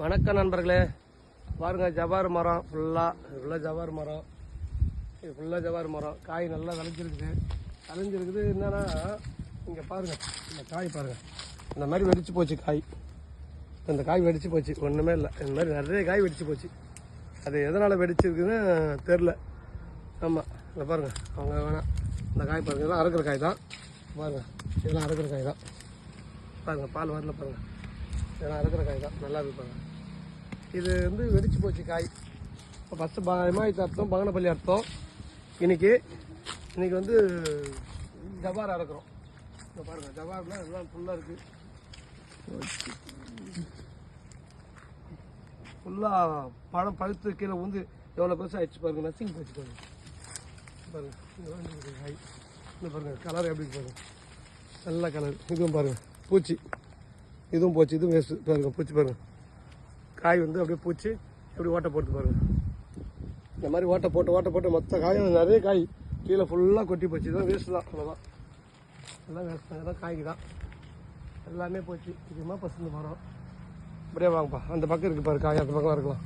வணக்கம் நண்பர்களே, பாருங்க ஜவார் மரம் ஃபுல்லாக ஜவார் மரம். இது ஃபுல்லாக ஜவார் மரம். காய் நல்லா விளைஞ்சிருக்குது. என்னன்னா இங்கே பாருங்கள், இந்த காய் பாருங்கள், இந்த மாதிரி வெடிச்சு போச்சு காய். இந்த காய் வெடிச்சு போச்சு, ஒன்றுமே இல்லை. இந்த மாதிரி நிறைய காய் வெடிச்சு போச்சு. அது எதனால் வெடிச்சிருக்குன்னு தெரில. ஆமாம், இதை பாருங்கள், அவங்க வேணாம். இந்த காய் பாருங்கள், இதெல்லாம் அறுக்கிற காய் தான். பாருங்கள், இதெல்லாம் அறுக்கிற காய் தான். பாருங்கள், பால் வரல பாருங்கள், இதெல்லாம் அறுக்கிற காய் தான். நல்லா இருக்கு பாருங்கள். இது வந்து வெடிச்சு போச்சு காய். இப்போ ஃபஸ்ட்டு இமாயத்து அர்த்தம், பங்கனப்பள்ளி அர்த்தம். இன்றைக்கி வந்து ஜவார் அறுக்கிறோம். இப்போ பாருங்கள், ஜவார்லாம் எல்லாம் ஃபுல்லாக இருக்குது. ஃபுல்லாக பழம் பழுத்து கீழே வந்து எவ்வளோ பெருசாக ஆயிடுச்சு பாருங்கள். நசிங்கி போச்சு பாருங்கள். பாருங்கள் காய், இந்த பாருங்கள் கலர் எப்படி பாருங்கள், நல்ல கலர். இதுவும் பாருங்கள் பூச்சி, இதுவும் போச்சு, இதுவும் வேஸ்ட்டு பாருங்கள். பூச்சி பாருங்கள், காய் வந்து அப்படியே பூச்சி எப்படி ஓட்டை போட்டு பாருங்கள். இந்த மாதிரி ஓட்டை போட்டு மொத்த காயும் நிறைய காய் கீழே ஃபுல்லாக கொட்டி போச்சு. இதெல்லாம் வேஸ்ட்டு தான், அவ்வளோதான். எல்லாம் வேஸ்ட் தான், எல்லாம் காய்க்கு தான், எல்லாமே போச்சு. இதுமா பசங்க மரம். அப்படியே வாங்கப்பா, அந்த பக்கம் இருக்குது பாரு காய், அந்த பக்கம் இருக்கலாம்.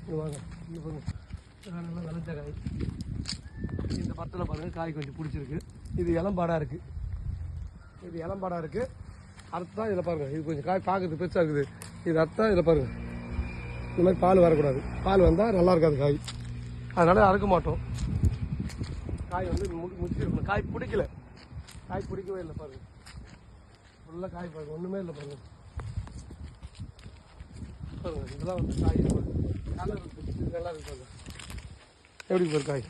இது வாங்க, இந்த பாருங்க, நல்லா விளைஞ்ச காய். இந்த பத்தில் பாருங்கள் காய் கொஞ்சம் பிடிச்சிருக்கு. இது இளம்பாடாக இருக்குது. அர்த்தம் இதில் பாருங்கள், இது கொஞ்சம் காய் பார்க்குறது பெருசாக இருக்குது. இது அர்த்தம் இதில் பாருங்கள், இந்த மாதிரி பால் வரக்கூடாது. பால் வந்தால் நல்லா இருக்காது காய், அதனால் அறுக்க மாட்டோம். காய் வந்து முடிச்சிருக்கணும். காய் பிடிக்கவே இல்லை பாருங்கள். ஃபுல்லாக காய் பாருங்கள், ஒன்றுமே இல்லை பாருங்கள். பாருங்கள், இதெல்லாம் வந்து காய் கலர் இருக்குது, நல்லா இருக்கு பாருங்கள். எப்படி பாரு காய்,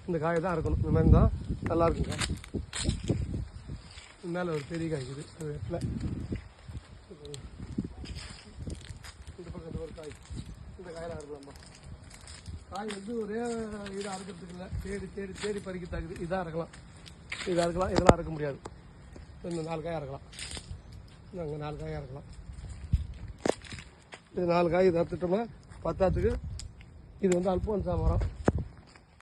இந்த காயை தான் அறுக்கணும். இந்த மாதிரி தான் நல்லா இருக்குங்க. மேலே ஒரு பெரிய காய் இருக்குது, அது வெட்டில். இந்த பக்கத்தில் ஒரு காய், இந்த காயில் அறுக்கலாமா? காய் வந்து ஒரே இதாக அறுக்கிறதுக்கு இல்லை, தேடி பறிக்கிறதாக்குது. இதாக அறுக்கலாம், இதெல்லாம் அறுக்க முடியாது. இந்த 4 காய் அறுக்கலாம், அங்கே 4 காய் அறுக்கலாம். இது 4 காய் இது அறுத்துட்டோம்னா பத்தாத்துக்கு. இது வந்து அல்போன்சா மரம்.